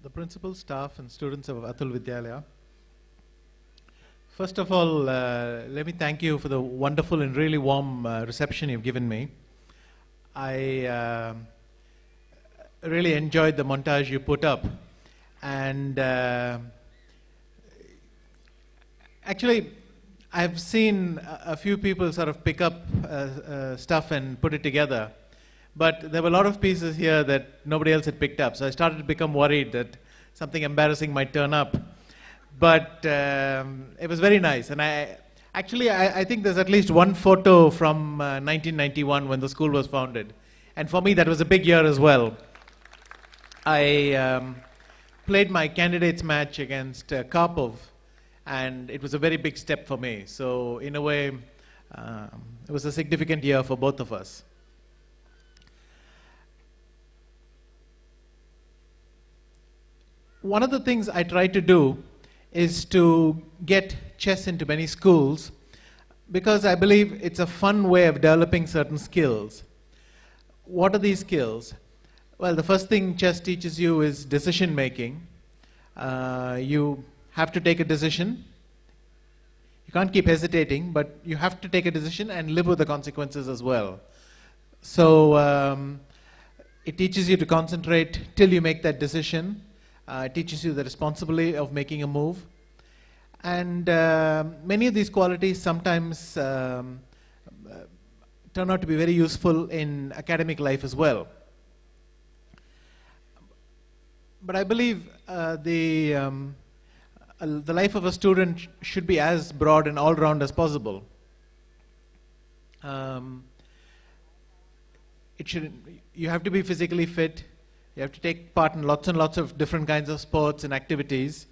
the principal, staff and students of Atul Vidyalaya. First of all, let me thank you for the wonderful and really warm reception you've given me. I really enjoyed the montage you put up, and actually I've seen a few people sort of pick up stuff and put it together, but there were a lot of pieces here that nobody else had picked up, so I started to become worried that something embarrassing might turn up. But it was very nice, and I think there's at least one photo from 1991 when the school was founded, and for me that was a big year as well. I played my candidates match against Karpov, and it was a very big step for me. So in a way, it was a significant year for both of us. One of the things I try to do is to get chess into many schools because I believe it's a fun way of developing certain skills. What are these skills? Well, the first thing chess teaches you is decision making. You have to take a decision. You can't keep hesitating, but you have to take a decision and live with the consequences as well. So it teaches you to concentrate till you make that decision. It teaches you the responsibility of making a move. And many of these qualities sometimes turn out to be very useful in academic life as well. But I believe the life of a student should be as broad and all-round as possible. You have to be physically fit. You have to take part in lots and lots of different kinds of sports and activities.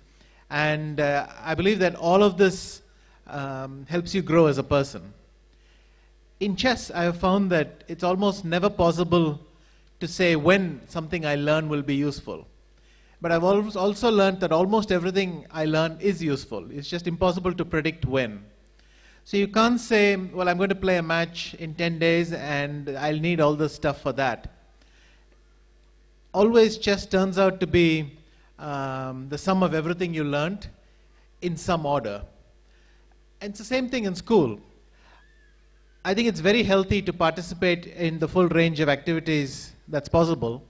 And I believe that all of this helps you grow as a person. In chess, I have found that it's almost never possible to say when something I learn will be useful. But I've also learned that almost everything I learn is useful. It's just impossible to predict when. So you can't say, well, I'm going to play a match in 10 days and I'll need all this stuff for that. Always chess turns out to be the sum of everything you learned in some order. And it's the same thing in school. I think it's very healthy to participate in the full range of activities that's possible.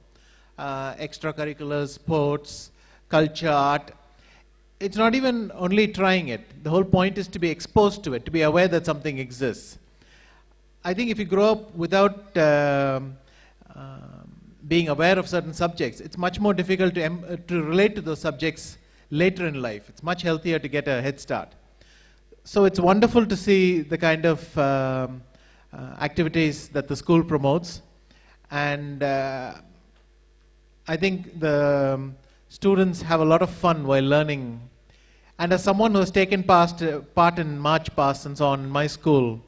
Extracurriculars, sports, culture, art. It's not even only trying it. The whole point is to be exposed to it, to be aware that something exists. I think if you grow up without being aware of certain subjects, it's much more difficult to relate to those subjects later in life. It's much healthier to get a head start. So it's wonderful to see the kind of activities that the school promotes. And I think the students have a lot of fun while learning. And as someone who has taken part in march pasts and so on in my school,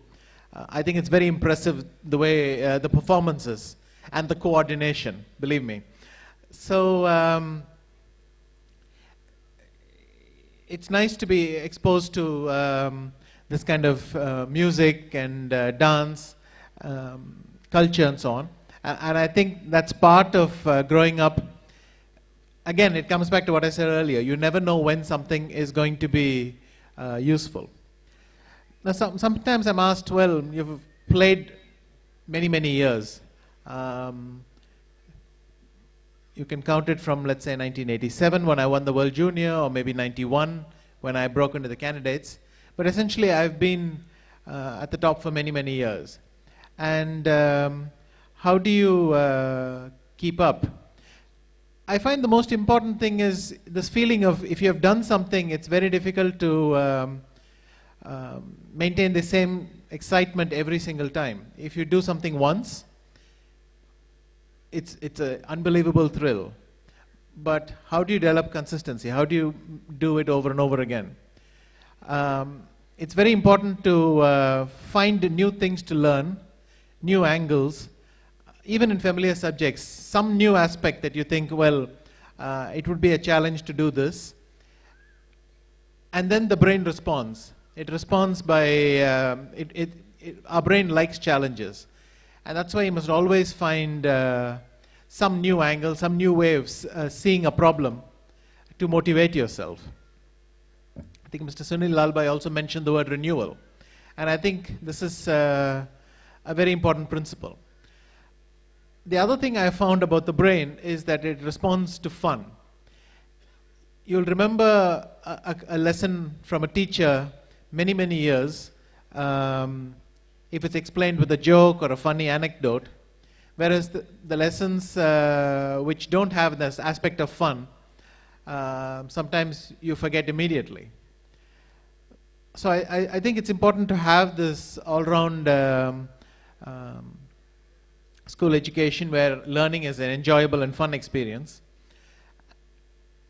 I think it's very impressive the way the performances and the coordination, believe me. So it's nice to be exposed to this kind of music and dance, culture and so on. And I think that's part of growing up. Again, it comes back to what I said earlier. You never know when something is going to be useful. Now, sometimes I'm asked, well, you've played many, many years. You can count it from, let's say, 1987 when I won the World Junior, or maybe 91 when I broke into the candidates. But essentially, I've been at the top for many, many years. And how do you keep up? I find the most important thing is this feeling of if you have done something, it's very difficult to maintain the same excitement every single time. If you do something once, it's an unbelievable thrill. But how do you develop consistency? How do you do it over and over again? It's very important to find new things to learn, new angles, even in familiar subjects, some new aspect that you think, well, it would be a challenge to do this. And then the brain responds. It responds by, our brain likes challenges. And that's why you must always find some new angle, some new way of seeing a problem to motivate yourself. I think Mr. Sunil Lalbhai also mentioned the word renewal. And I think this is a very important principle. The other thing I found about the brain is that it responds to fun. You'll remember a lesson from a teacher many, many years, if it's explained with a joke or a funny anecdote, whereas the lessons which don't have this aspect of fun, sometimes you forget immediately. So I think it's important to have this all-round school education where learning is an enjoyable and fun experience.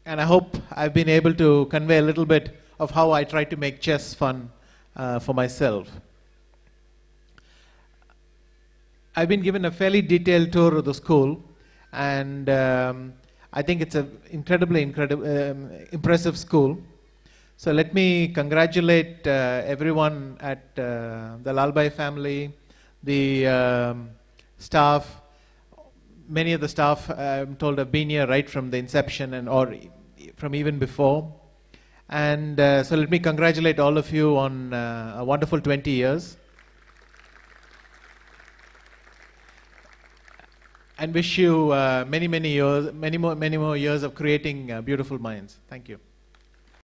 And I hope I've been able to convey a little bit of how I try to make chess fun for myself. I've been given a fairly detailed tour of the school, and I think it's an incredibly impressive school. So let me congratulate everyone at the Lalbhai family, the staff. Many of the staff, I'm told, have been here right from the inception or from even before. And so let me congratulate all of you on a wonderful 20 years. And wish you many more years of creating beautiful minds. Thank you.